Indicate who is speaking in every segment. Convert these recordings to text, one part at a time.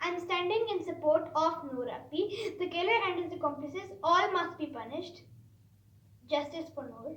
Speaker 1: I'm standing in support of Noor Appi. The killer and his accomplices all must be punished. Justice for Noor.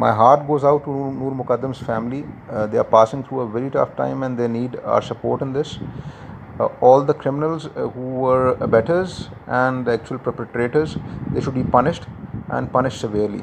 Speaker 2: My heart goes out to Noor Mukaddam's family. They are passing through a very tough time and they need our support in this. All the criminals who were abettors and the actual perpetrators, they should be punished and punished severely.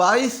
Speaker 3: 22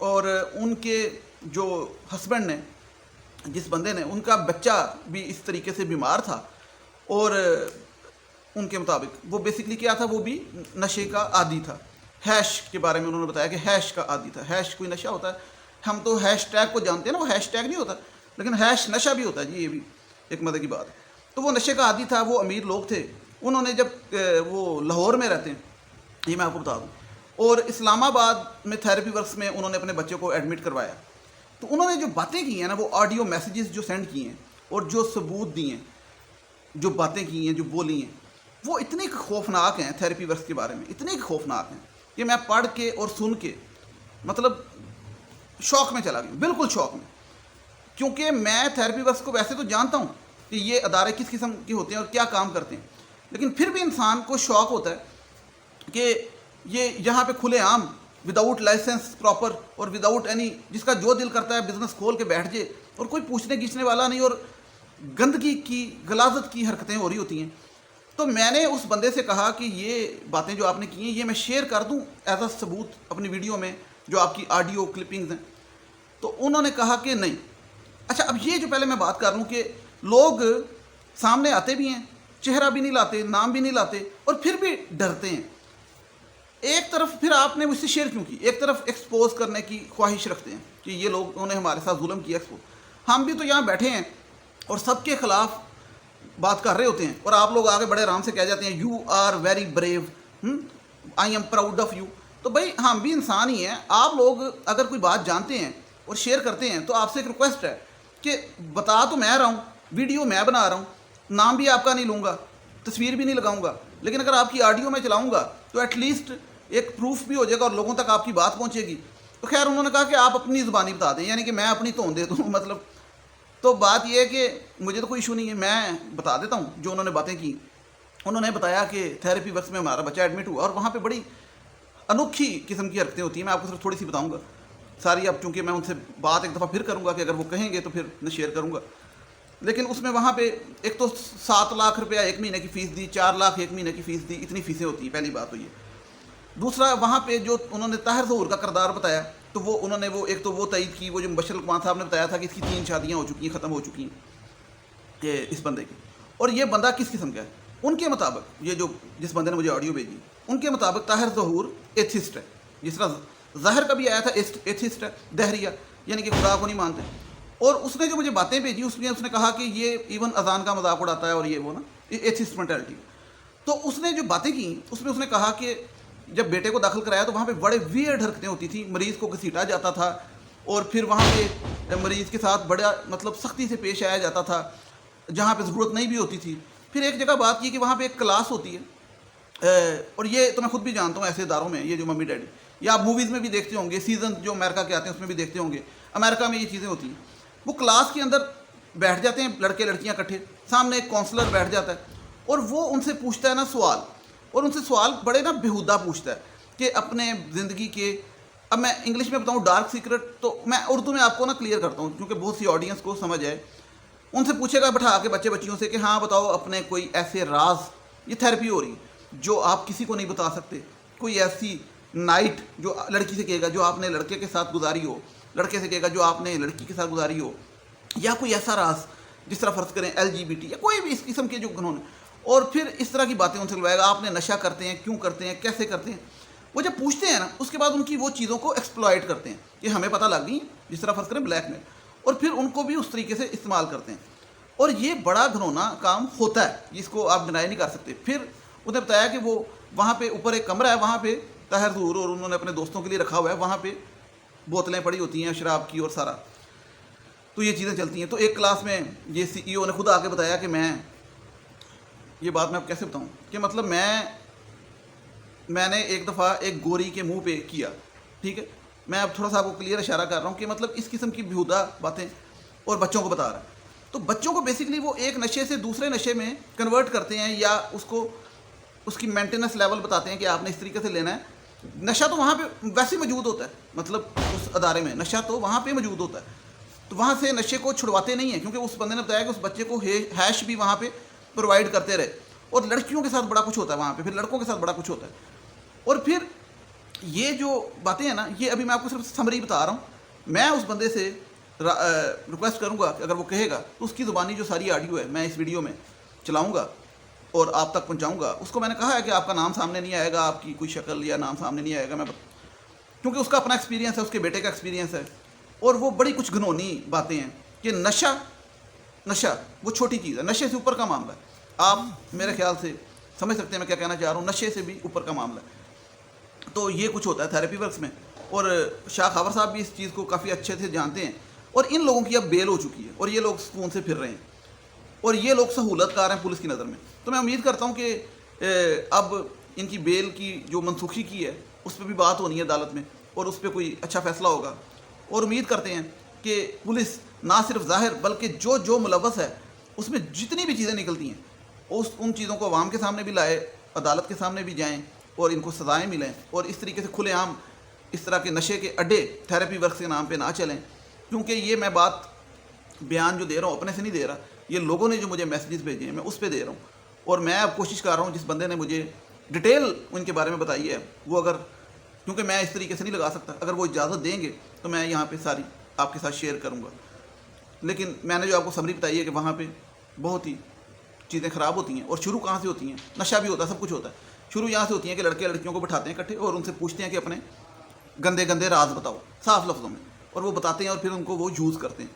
Speaker 3: اور ان کے جو husband نے جس بندے نے ان کا بچہ بھی اس طریقے سے بیمار تھا اور ان کے مطابق وہ بیسکلی کیا تھا, وہ بھی نشے کا عادی تھا. ہیش کے بارے میں انہوں نے بتایا کہ ہیش کا عادی تھا. ہیش کوئی نشہ ہوتا ہے, ہم تو ہیش ٹیگ کو جانتے ہیں نا, وہ ہیش ٹیگ نہیں ہوتا لیکن ہیش نشہ بھی ہوتا ہے جی, یہ بھی ایک مزے کی بات ہے. تو وہ نشے کا عادی تھا, وہ امیر لوگ تھے. انہوں نے جب وہ لاہور میں رہتے ہیں, یہ میں آپ کو بتا دوں, اور اسلام آباد میں تھیراپی ورکس میں انہوں نے اپنے بچے کو ایڈمٹ کروایا. تو انہوں نے جو باتیں کی ہیں نا, وہ آڈیو میسیجز جو سینڈ کیے ہیں اور جو ثبوت دیے ہیں, جو باتیں کی ہیں, جو بولی ہیں, وہ اتنی خوفناک ہیں تھیراپی ورکس کے بارے میں, اتنی خوفناک ہیں کہ میں پڑھ کے اور سن کے مطلب شوق میں چلا گیا, بالکل شوق میں. کیونکہ میں تھیراپی ورکس کو ویسے تو جانتا ہوں کہ یہ ادارے کس قسم کے ہوتے ہیں اور کیا کام کرتے ہیں, لیکن پھر بھی انسان کو شوق ہوتا ہے کہ یہ یہاں پہ کھلے عام وداؤٹ لائسنس پراپر اور وداؤٹ اینی, جس کا جو دل کرتا ہے بزنس کھول کے بیٹھ جائے اور کوئی پوچھنے گیچنے والا نہیں, اور گندگی کی غلاظت کی حرکتیں ہو رہی ہوتی ہیں. تو میں نے اس بندے سے کہا کہ یہ باتیں جو آپ نے کی ہیں یہ میں شیئر کر دوں ایز اے ثبوت اپنی ویڈیو میں, جو آپ کی آڈیو کلپنگز ہیں. تو انہوں نے کہا کہ نہیں. اچھا, اب یہ جو پہلے میں بات کر لوں کہ لوگ سامنے آتے بھی ہیں, چہرہ بھی نہیں لاتے, نام بھی نہیں لاتے, اور پھر بھی ڈرتے ہیں. ایک طرف پھر آپ نے مجھ سے شیئر کیوں کی, ایک طرف ایکسپوز کرنے کی خواہش رکھتے ہیں کہ یہ لوگوں نے ہمارے ساتھ ظلم کیا ایکسپوز. ہم بھی تو یہاں بیٹھے ہیں اور سب کے خلاف بات کر رہے ہوتے ہیں, اور آپ لوگ آگے بڑے آرام سے کہہ جاتے ہیں you are very brave, I am proud of you. تو بھائی ہم بھی انسان ہی ہیں. آپ لوگ اگر کوئی بات جانتے ہیں اور شیئر کرتے ہیں تو آپ سے ایک ریکویسٹ ہے کہ بتا تو میں رہا ہوں, ویڈیو میں بنا رہا ہوں, نام بھی آپ کا نہیں لوں گا, تصویر بھی نہیں لگاؤں گا, لیکن اگر آپ کی آڈیو میں چلاؤں گا تو ایٹ لیسٹ ایک پروف بھی ہو جائے گا اور لوگوں تک آپ کی بات پہنچے گی. تو خیر انہوں نے کہا کہ آپ اپنی زبانی بتا دیں, یعنی کہ میں اپنی تون دے دوں مطلب. تو بات یہ ہے کہ مجھے تو کوئی ایشو نہیں ہے, میں بتا دیتا ہوں جو انہوں نے باتیں کی. انہوں نے بتایا کہ تھیراپی ورکس میں ہمارا بچہ ایڈمٹ ہوا اور وہاں پہ بڑی انوکھی قسم کی حرکتیں ہوتی ہیں. میں آپ کو صرف تھوڑی سی بتاؤں گا ساری, اب چونکہ میں ان سے بات ایک دفعہ پھر کروں گا کہ اگر وہ کہیں گے تو پھر میں شیئر کروں گا. لیکن اس میں وہاں پہ ایک تو 7 لاکھ روپیہ ایک مہینے کی فیس دی, 4 لاکھ ایک مہینے کی فیس دی, اتنی فیسیں ہوتی ہیں, پہلی بات تو یہ. دوسرا وہاں پہ جو انہوں نے طاہر ظہور کا کردار بتایا, تو وہ انہوں نے وہ ایک تو وہ تائید کی, وہ جو مبشر لقمان صاحب نے بتایا تھا کہ اس کی 3 شادیاں ہو چکی ہیں, ختم ہو چکی ہیں کہ اس بندے کی. اور یہ بندہ کس قسم کا ہے ان کے مطابق, یہ جو جس بندے نے مجھے آڈیو بھیجی ان کے مطابق طاہر ظہور ایتھسٹ ہے, جس طرح ظاہر کا بھی آیا تھا ایتھسٹ ہے, دہریہ, یعنی کہ خدا کو نہیں مانتے. اور اس نے جو مجھے باتیں بھیجی اس نے کہا کہ یہ ایون اذان کا مذاق اڑاتا ہے اور یہ وہ نا ایتھسٹ مینٹلٹی. تو اس نے جو باتیں کی اس میں اس نے کہا کہ جب بیٹے کو داخل کرایا تو وہاں پہ بڑے ویئرڈ حرکتیں ہوتی تھیں, مریض کو گھسیٹا جاتا تھا اور پھر وہاں پہ مریض کے ساتھ بڑا مطلب سختی سے پیش آیا جاتا تھا جہاں پہ ضرورت نہیں بھی ہوتی تھی. پھر ایک جگہ بات کی کہ وہاں پہ ایک کلاس ہوتی ہے, اور یہ تو میں خود بھی جانتا ہوں ایسے اداروں میں, یہ جو ممی ڈیڈی, یا آپ موویز میں بھی دیکھتے ہوں گے, سیزن جو امریکہ کے آتے ہیں اس میں بھی دیکھتے ہوں گے, امریکہ میں یہ چیزیں ہوتی ہیں. وہ کلاس کے اندر بیٹھ جاتے ہیں لڑکے لڑکیاں اکٹھے, سامنے ایک کونسلر بیٹھ جاتا ہے اور وہ ان سے پوچھتا ہے نا سوال, اور ان سے سوال بڑے نا بےہودہ پوچھتا ہے کہ اپنے زندگی کے, اب میں انگلش میں بتاؤں ڈارک سیکرٹ, تو میں اردو میں آپ کو نا کلیئر کرتا ہوں کیونکہ بہت سی آڈینس کو سمجھ آئے. ان سے پوچھے گا بٹھا کے بچے بچیوں سے کہ ہاں بتاؤ اپنے کوئی ایسے راز, یہ تھیراپی ہو رہی ہے, جو آپ کسی کو نہیں بتا سکتے, کوئی ایسی نائٹ جو لڑکی سے کہے گا جو آپ نے لڑکے کے ساتھ گزاری ہو, لڑکے سے کہے گا جو آپ نے لڑکی کے ساتھ گزاری ہو, یا کوئی ایسا راز جس طرح فرض کریں LGBT یا کوئی بھی اس قسم کے جو گناہ ہیں. اور پھر اس طرح کی باتیں ان سے لوائے گا, آپ نے نشہ کرتے ہیں, کیوں کرتے ہیں, کیسے کرتے ہیں. وہ جب پوچھتے ہیں نا اس کے بعد ان کی وہ چیزوں کو ایکسپلائٹ کرتے ہیں کہ ہمیں پتہ لگ گئی, جس طرح فرض کریں بلیک میل, اور پھر ان کو بھی اس طریقے سے استعمال کرتے ہیں. اور یہ بڑا گھنونا کام ہوتا ہے, جس کو آپ ڈینائی نہیں کر سکتے. پھر انہوں نے بتایا کہ وہ وہاں پہ اوپر ایک کمرہ ہے, وہاں پہ طاہر ظہور اور انہوں نے اپنے دوستوں کے لیے رکھا ہوا ہے, وہاں پہ بوتلیں پڑی ہوتی ہیں شراب کی اور سارا, تو یہ چیزیں چلتی ہیں. تو ایک کلاس میں یہ CEO نے خود آ کے بتایا کہ میں یہ بات میں آپ کیسے بتاؤں کہ مطلب میں نے ایک دفعہ ایک گوری کے منہ پہ کیا, ٹھیک ہے, میں اب تھوڑا سا آپ کو کلیئر اشارہ کر رہا ہوں کہ مطلب اس قسم کی بےہودہ باتیں اور بچوں کو بتا رہا ہے. تو بچوں کو بیسکلی وہ ایک نشے سے دوسرے نشے میں کنورٹ کرتے ہیں, یا اس کو اس کی مینٹیننس لیول بتاتے ہیں کہ آپ نے اس طریقے سے لینا ہے. نشہ تو وہاں پہ ویسے ہی موجود ہوتا ہے, مطلب اس ادارے میں نشہ تو وہاں پہ موجود ہوتا ہے, تو وہاں سے نشے کو چھڑواتے نہیں ہیں, کیونکہ اس بندے نے بتایا کہ اس بچے کو ہیش بھی وہاں پہ پرووائڈ کرتے رہے. اور لڑکیوں کے ساتھ بڑا کچھ ہوتا ہے وہاں پہ, پھر لڑکوں کے ساتھ بڑا کچھ ہوتا ہے. اور پھر یہ جو باتیں ہیں نا یہ ابھی میں آپ کو صرف سمری بتا رہا ہوں. میں اس بندے سے ریکویسٹ کروں گا کہ اگر وہ کہے گا تو اس کی زبانی جو ساری آڈیو ہے میں اس ویڈیو میں چلاؤں گا اور آپ تک پہنچاؤں گا. اس کو میں نے کہا ہے کہ آپ کا نام سامنے نہیں آئے گا, آپ کی کوئی شکل یا نام سامنے نہیں آئے گا, کیونکہ اس کا اپنا ایکسپیرینس ہے, اس کے بیٹے کا ایکسپیرینس ہے, اور وہ بڑی کچھ گھنونی باتیں ہیں کہ نشہ وہ چھوٹی چیز ہے, نشے سے اوپر کا معاملہ ہے. آپ میرے خیال سے سمجھ سکتے ہیں میں کیا کہنا چاہ رہا ہوں, نشے سے بھی اوپر کا معاملہ ہے. تو یہ کچھ ہوتا ہے تھیراپی ورکس میں, اور شاہ خاور صاحب بھی اس چیز کو کافی اچھے سے جانتے ہیں, اور ان لوگوں کی اب بیل ہو چکی ہے اور یہ لوگ سکون سے پھر رہے ہیں, اور یہ لوگ سہولت کار ہیں پولیس کی نظر میں. تو میں امید کرتا ہوں کہ اب ان کی بیل کی جو منسوخی کی ہے اس پہ بھی بات ہونی ہے عدالت میں, اور اس پہ کوئی اچھا فیصلہ ہوگا. اور امید کرتے ہیں کہ پولیس نہ صرف ظاہر بلکہ جو ملوث ہے اس میں جتنی بھی چیزیں نکلتی ہیں ان چیزوں کو عوام کے سامنے بھی لائے, عدالت کے سامنے بھی جائیں, اور ان کو سزائیں ملیں, اور اس طریقے سے کھلے عام اس طرح کے نشے کے اڈے تھیراپی ورکس کے نام پہ نہ چلیں. کیونکہ یہ میں بات بیان جو دے رہا ہوں اپنے سے نہیں دے رہا, یہ لوگوں نے جو مجھے میسیجز بھیجے ہیں میں اس پہ دے رہا ہوں. اور میں اب کوشش کر رہا ہوں جس بندے نے مجھے ڈیٹیل ان کے بارے میں بتائی ہے وہ اگر, کیونکہ میں اس طریقے سے نہیں لگا سکتا, اگر وہ اجازت دیں گے تو میں یہاں پہ ساری آپ کے ساتھ شیئر کروں گا. لیکن میں نے جو آپ کو سمری بتائی ہے کہ وہاں پہ بہت ہی چیزیں خراب ہوتی ہیں, اور شروع کہاں سے ہوتی ہیں, نشہ بھی ہوتا ہے, سب کچھ ہوتا ہے. شروع یہاں سے ہوتی ہیں کہ لڑکے لڑکیوں کو بٹھاتے ہیں اکٹھے اور ان سے پوچھتے ہیں کہ اپنے گندے راز بتاؤ صاف لفظوں میں, اور وہ بتاتے ہیں اور پھر ان کو وہ یوز کرتے ہیں.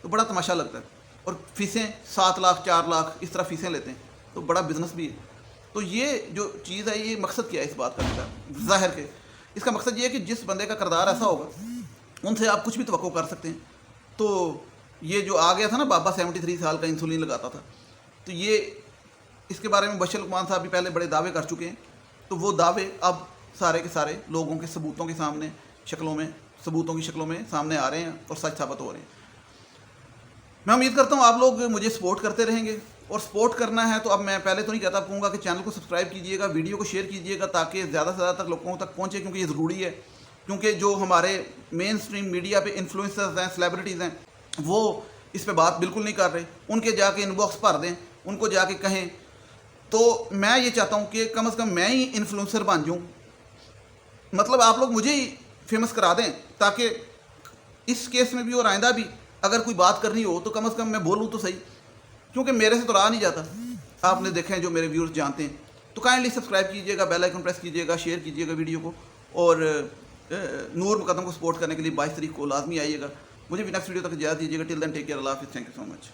Speaker 3: تو بڑا تماشا لگتا ہے, اور فیسیں 7 لاکھ 4 لاکھ اس طرح فیسیں لیتے ہیں, تو بڑا بزنس بھی ہے. تو یہ جو چیز ہے یہ مقصد کیا ہے اس بات کا ظاہر کے, اس کا مقصد یہ ہے کہ جس بندے کا کردار ایسا ہوگا ان سے آپ کچھ بھی توقع کر سکتے ہیں. تو یہ جو آ گیا تھا نا بابا 73 سال کا انسولین لگاتا تھا, تو یہ اس کے بارے میں بشیر لقمان صاحب بھی پہلے بڑے دعوے کر چکے ہیں. تو وہ دعوے اب سارے کے سارے لوگوں کے ثبوتوں کی شکلوں میں سامنے آ رہے ہیں اور سچ ثابت ہو رہے ہیں. میں امید کرتا ہوں آپ لوگ مجھے سپورٹ کرتے رہیں گے, اور سپورٹ کرنا ہے تو اب میں پہلے تو نہیں کہتا, کہوں گا کہ چینل کو سبسکرائب کیجیے گا, ویڈیو کو شیئر کیجیے گا تاکہ زیادہ سے زیادہ تک لوگوں تک پہنچے, کیونکہ یہ ضروری ہے. کیونکہ جو ہمارے مین سٹریم میڈیا پہ انفلوئنسرز ہیں, سیلیبریٹیز ہیں, وہ اس پہ بات بالکل نہیں کر رہے. ان کے جا کے ان باکس بھر دیں, ان کو جا کے کہیں. تو میں یہ چاہتا ہوں کہ کم از کم میں ہی انفلوئنسر بن جاؤں, مطلب آپ لوگ مجھے ہی فیمس کرا دیں, تاکہ اس کیس میں بھی اور آئندہ بھی اگر کوئی بات کرنی ہو تو کم از کم میں بولوں تو صحیح, کیونکہ میرے سے تو رہا نہیں جاتا. آپ نے دیکھیں جو میرے ویورز جانتے ہیں. تو کائنڈلی سبسکرائب کیجیے گا, بیل آئیکن پریس کیجیے گا, شیئر کیجیے گا ویڈیو کو, اور نور مقدم کو سپورٹ کرنے کے لیے 22 تاریخ کو لازمی آئیے گا. مجھے بھی نیکسٹ ویڈیو تک اجازت دیجیے گا. ٹل دین ٹیک کیئر, اللہ حافظ, تھینک یو سو مچ.